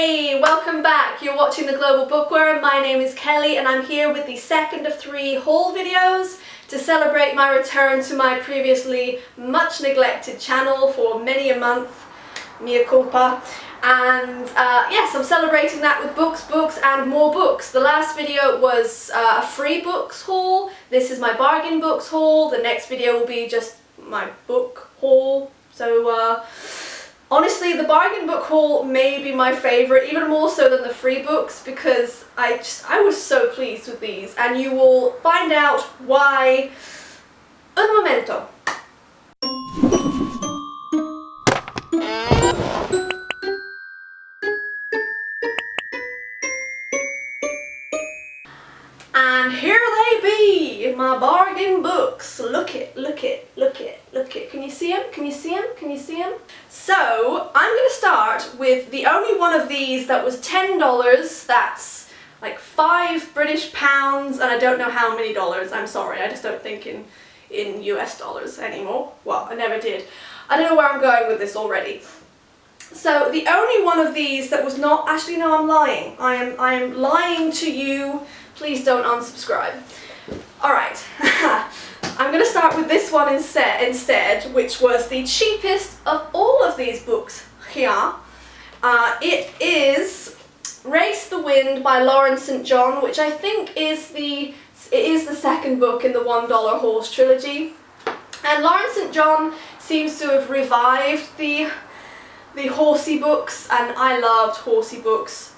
Hey, welcome back. You're watching The Global Bookworm. My name is Kelly and I'm here with the second of 3 haul videos to celebrate my return to my previously much neglected channel for many a month, mea culpa. And yes, I'm celebrating that with books and more books. The last video was a free books haul. This is my bargain books haul. The next video will be just my book haul. So honestly, the bargain book haul may be my favourite, even more so than the free books, because I was so pleased with these, and you will find out why. Un momento. And here they be, my bargain books. Look it, look it, look it, look it. Can you see them? Can you see them? Can you see them? So, I'm going to start with the only one of these that was $10. That's like £5 British, and I don't know how many dollars. I'm sorry, I just don't think in US dollars anymore. Well, I never did. I don't know where I'm going with this already. So, the only one of these that was not... Actually, no, I'm lying. I am lying to you. Please don't unsubscribe. Alright, I'm going to start with this one instead, which was the cheapest of all of these books here. It is Race the Wind by Lauren St. John, which I think is the second book in the $1 Horse Trilogy. And Lauren St. John seems to have revived the horsey books, and I loved horsey books.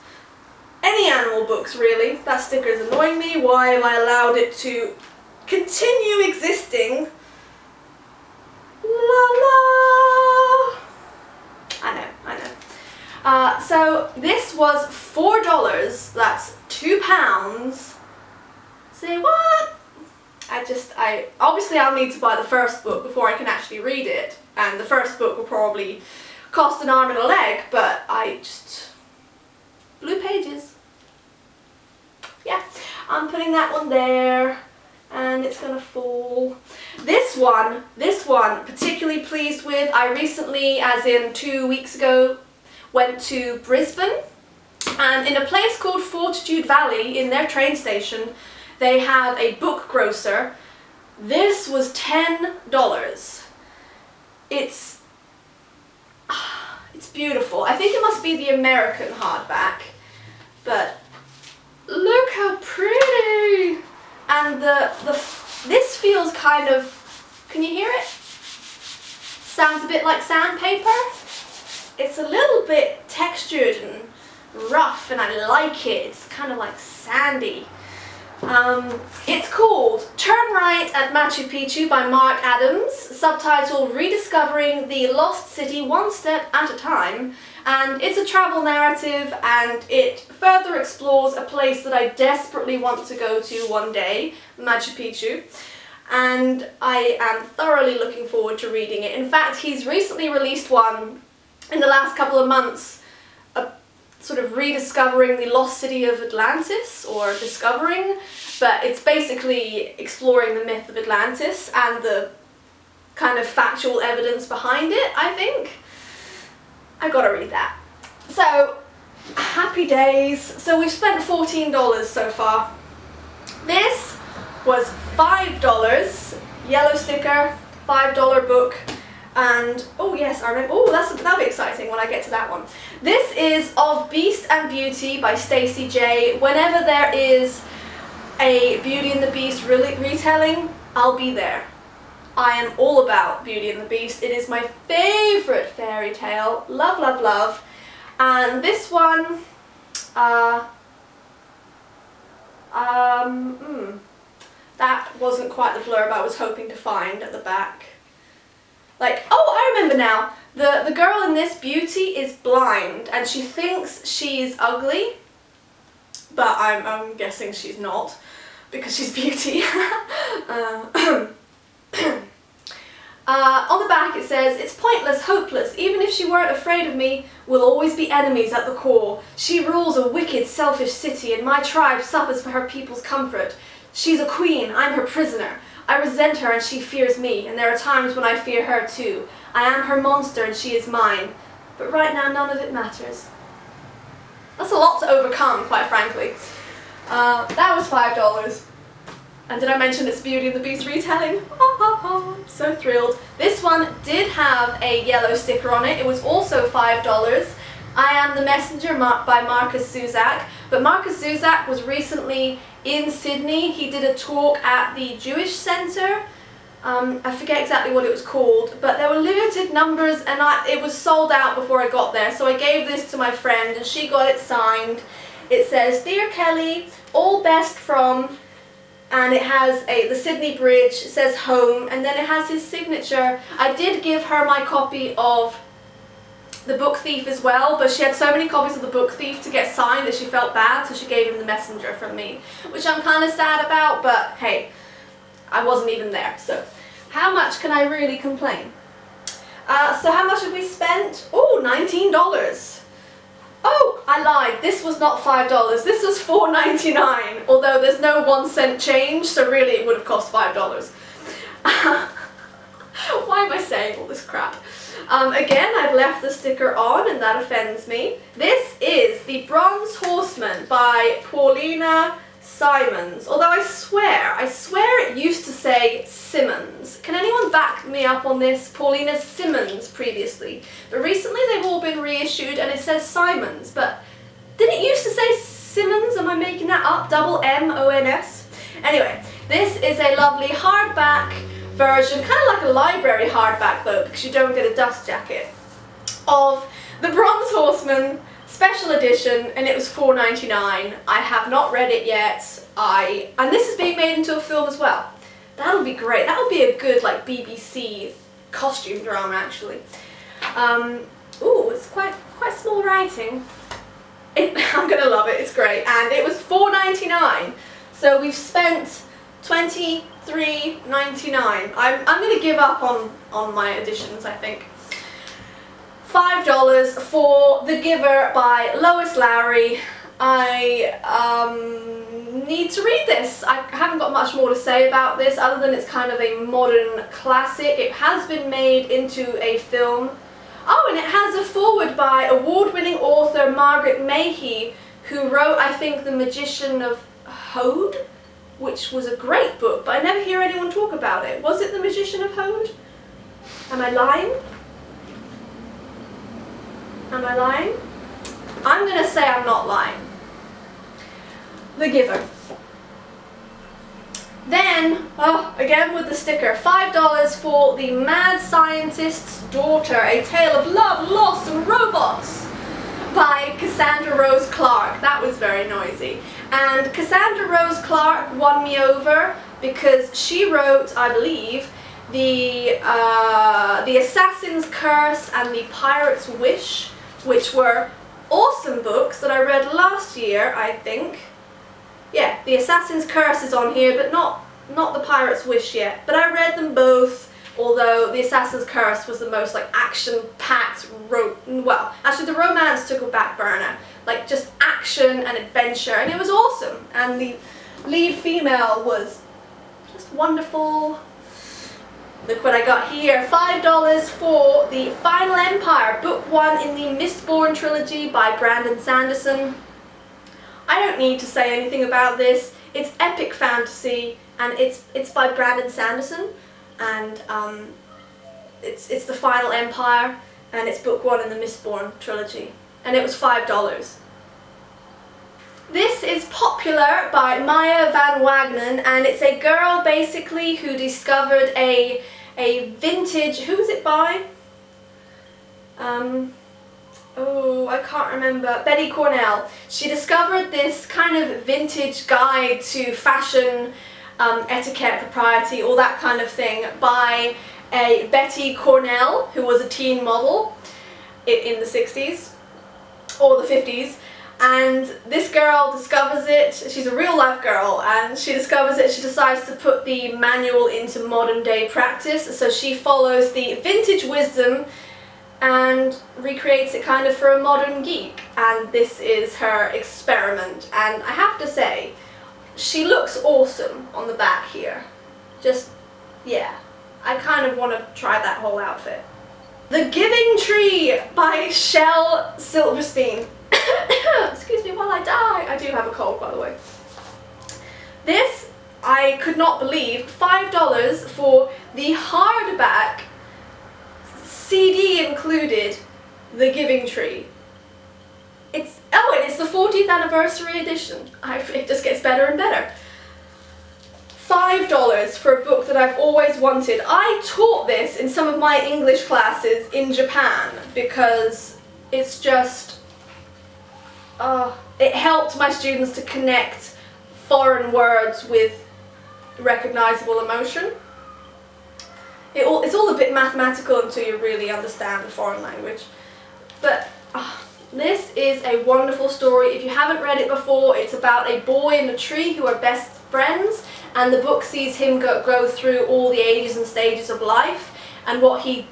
Any animal books, really. That sticker is annoying me. Why have I allowed it to continue existing? La la! I know. So this was $4. That's £2. Say what? Obviously I'll need to buy the first book before I can actually read it. And the first book will probably cost an arm and a leg, but blue pages. Yeah, I'm putting that one there, and it's gonna fall. This one, particularly pleased with. I recently, as in 2 weeks ago, went to Brisbane, and in a place called Fortitude Valley, in their train station, they have a book grocer. This was $10. It's beautiful. I think it must be the American hardback, but look how pretty! And this feels kind of, can you hear it? Sounds a bit like sandpaper. It's a little bit textured and rough, and I like it. It's kind of like sandy. It's called Turn Right at Machu Picchu by Mark Adams, subtitled Rediscovering the Lost City One Step at a Time, and it's a travel narrative, and it further explores a place that I desperately want to go to one day, Machu Picchu, and I am thoroughly looking forward to reading it. In fact, he's recently released one in the last couple of months, sort of rediscovering the lost city of Atlantis, or discovering, but it's basically exploring the myth of Atlantis and the kind of factual evidence behind it, I think. I gotta read that. So, happy days. So we've spent $14 so far. This was $5, yellow sticker, $5 book. And, oh yes, I remember, oh that'll be exciting when I get to that one. This is Of Beast and Beauty by Stacey J. Whenever there is a Beauty and the Beast retelling, I'll be there. I am all about Beauty and the Beast. It is my favourite fairy tale. Love, love, love. And this one, that wasn't quite the blurb I was hoping to find at the back. Like, oh, I remember now. The girl in this, Beauty, is blind, and she thinks she's ugly, but I'm guessing she's not, because she's Beauty. On the back it says, "It's pointless, hopeless. Even if she weren't afraid of me, we'll always be enemies at the core. She rules a wicked, selfish city, and my tribe suffers for her people's comfort. She's a queen, I'm her prisoner. I resent her and she fears me, and there are times when I fear her too. I am her monster and she is mine. But right now none of it matters." a lot to overcome, quite frankly. That was $5. And did I mention it's Beauty and the Beast retelling? So thrilled. This one did have a yellow sticker on it. It was also $5. I Am the Messenger by Marcus Zuzak. But Marcus Zuzak was recently in Sydney. He did a talk at the Jewish Centre. I forget exactly what it was called, but there were limited numbers and it was sold out before I got there. So I gave this to my friend and she got it signed. It says, "Dear Kelly, all best from," and it has the Sydney Bridge, it says home, and then it has his signature. I did give her my copy of The Book Thief as well, but she had so many copies of The Book Thief to get signed that she felt bad, so she gave him The Messenger from me, which I'm kind of sad about, but hey, I wasn't even there, so how much can I really complain? So how much have we spent? Oh, $19. Oh, I lied. This was not $5. This was $4.99, although there's no 1-cent change, so really it would have cost $5. Why am I saying all this crap? Again, I've left the sticker on and that offends me. This is the Bronze Horseman by Paulina Simons, although I swear it used to say Simmons. Can anyone back me up on this? Paulina Simons previously, but recently they've all been reissued and it says Simons, but didn't it used to say Simmons? Am I making that up? Double M-O-N-S? Anyway, this is a lovely hardback version, kind of like a library hardback though, because you don't get a dust jacket, of the Bronze Horseman special edition, and it was $4.99. I have not read it yet. And this is being made into a film as well. That'll be great. That'll be a good like BBC costume drama actually. Ooh, it's quite small writing. I'm gonna love it. It's great, and it was $4.99. So we've spent $23.99. I'm gonna give up on my editions, I think. $5 for The Giver by Lois Lowry. I need to read this. I haven't got much more to say about this other than it's kind of a modern classic. It has been made into a film. Oh, and it has a foreword by award-winning author Margaret Mahy, who wrote, I think, The Magician of Hode, which was a great book, but I never hear anyone talk about it. Was it The Magician of Hode? Am I lying? Am I lying? I'm going to say I'm not lying. The Giver. Then, again with the sticker, $5 for The Mad Scientist's Daughter, A Tale of Love, Loss and Robots by Cassandra Rose Clarke. That was very noisy. And Cassandra Rose Clarke won me over because she wrote, I believe, the Assassin's Curse and The Pirate's Wish, which were awesome books that I read last year, I think. Yeah, The Assassin's Curse is on here, but not The Pirate's Wish yet. But I read them both, although The Assassin's Curse was the most like action-packed, well, actually the romance took a back burner. Like just action and adventure, and it was awesome. And the lead female was just wonderful. Look what I got here, $5 for The Final Empire, book 1 in the Mistborn Trilogy by Brandon Sanderson. I don't need to say anything about this. It's epic fantasy, and it's by Brandon Sanderson, and it's The Final Empire, and it's book 1 in the Mistborn Trilogy, and it was $5. This is Popular by Maya Van Wagenen, and it's a girl basically who discovered a vintage, who was it by? Oh, I can't remember. Betty Cornell. She discovered this kind of vintage guide to fashion, etiquette, propriety, all that kind of thing by a Betty Cornell, who was a teen model in the 60s or the 50s. And this girl discovers it, she's a real life girl, and she discovers it, she decides to put the manual into modern day practice, so she follows the vintage wisdom and recreates it kind of for a modern geek, and this is her experiment, and I have to say, she looks awesome on the back here. Just, yeah, I kind of want to try that whole outfit. The Giving Tree by Shel Silverstein. Excuse me have a cold, by the way. This, I could not believe, $5 for the hardback, CD included, The Giving Tree. And it's the 40th anniversary edition. It just gets better and better. $5 for a book that I've always wanted. I taught this in some of my English classes in Japan because it's just, it helped my students to connect foreign words with recognizable emotion. It's all a bit mathematical until you really understand the foreign language. But this is a wonderful story. If you haven't read it before, it's about a boy and a tree who are best friends, and the book sees him go through all the ages and stages of life, and what he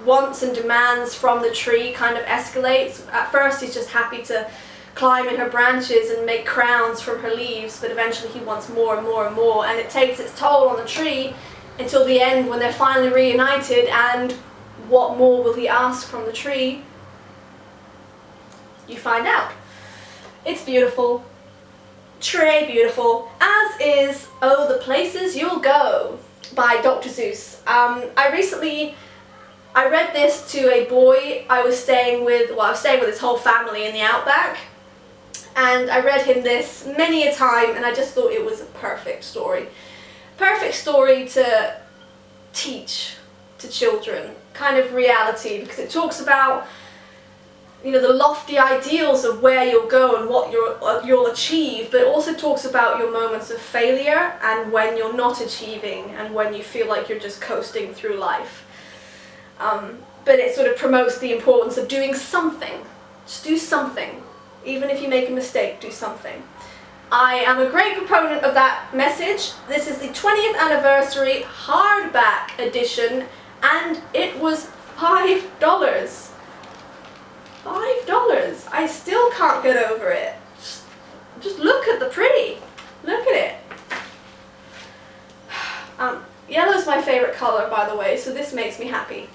wants and demands from the tree kind of escalates. At first he's just happy to climb in her branches and make crowns from her leaves, but eventually he wants more and more and more, and it takes its toll on the tree until the end when they're finally reunited. And what more will he ask from the tree? You find out. It's beautiful. Très beautiful, as is Oh, the Places You'll Go by Dr. Seuss. I read this to a boy I was staying with, his whole family in the outback, and I read him this many a time, and I just thought it was a perfect story. Perfect story to teach to children, kind of reality, because it talks about, you know, the lofty ideals of where you'll go and what you'll achieve, but it also talks about your moments of failure and when you're not achieving and when you feel like you're just coasting through life. But it sort of promotes the importance of doing something. Just do something. Even if you make a mistake, do something. I am a great proponent of that message. This is the 20th anniversary hardback edition, and it was $5. $5. I still can't get over it. Just look at the pretty. Look at it. Yellow's my favorite color, by the way, so this makes me happy.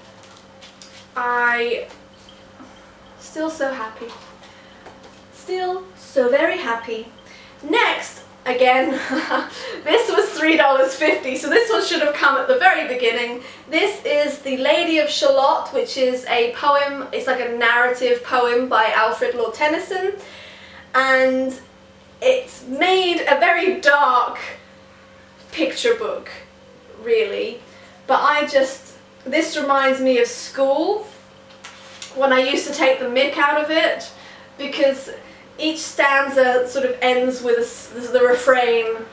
Still so happy. Still so very happy. Next, again, this was $3.50, so this one should have come at the very beginning. This is The Lady of Shalott, which is a poem. It's like a narrative poem by Alfred Lord Tennyson, and it's made a very dark picture book, really. But this reminds me of school, when I used to take the mick out of it, because each stanza sort of ends with the refrain,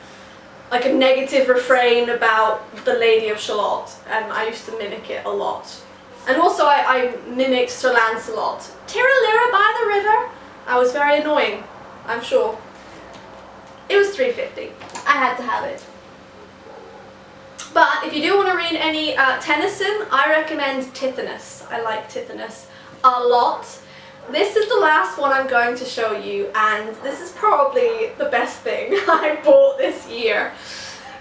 like a negative refrain about the Lady of Shalott, and I used to mimic it a lot. And also I mimicked Sir Lancelot. Tira-lira by the river. I was very annoying, I'm sure. It was $3.50. I had to have it. But if you do want to read any Tennyson, I recommend Tithonus. I like Tithonus a lot. This is the last one I'm going to show you, and this is probably the best thing I bought this year.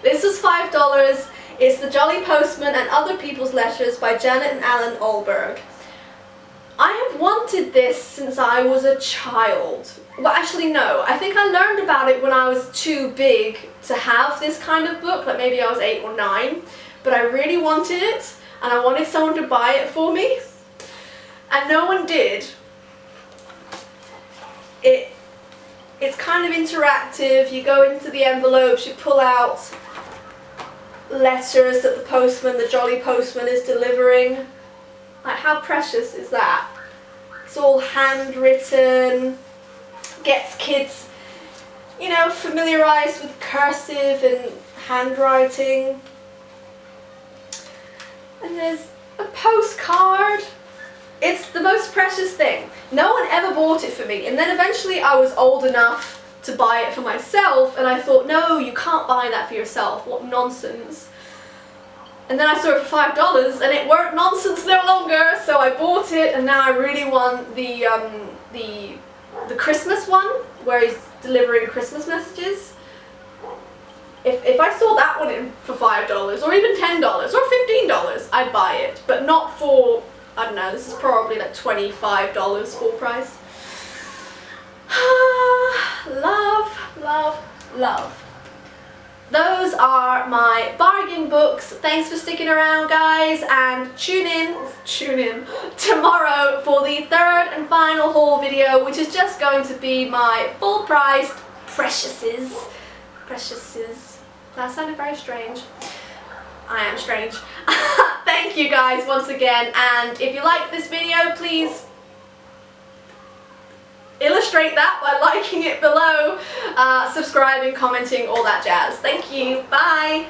This was $5. It's The Jolly Postman and Other People's Letters by Janet and Alan Olberg. I have wanted this since I was a child. Well, actually no, I think I learned about it when I was too big to have this kind of book, like maybe I was 8 or 9, but I really wanted it, and I wanted someone to buy it for me, and no one did. It's kind of interactive. You go into the envelopes, you pull out letters that the Jolly Postman is delivering. Like, how precious is that? It's all handwritten, gets kids, you know, familiarized with cursive and handwriting. And there's a postcard. It's the most precious thing. No one ever bought it for me, and then eventually I was old enough to buy it for myself, and I thought, no, you can't buy that for yourself. What nonsense. And then I saw it for $5, and it weren't nonsense no longer, so I bought it, and now I really want the Christmas one, where he's delivering Christmas messages. If I saw that one for $5, or even $10, or $15, I'd buy it, but not for, I don't know, this is probably like $25 full price. Love love. Those are my bargain books. Thanks for sticking around, guys, and tune in tomorrow for the third and final haul video, which is just going to be my full-priced preciouses. That sounded very strange. I am strange. Thank you guys once again, and if you like this video, please illustrate that by liking it below, subscribing, commenting, all that jazz. Thank you. Bye.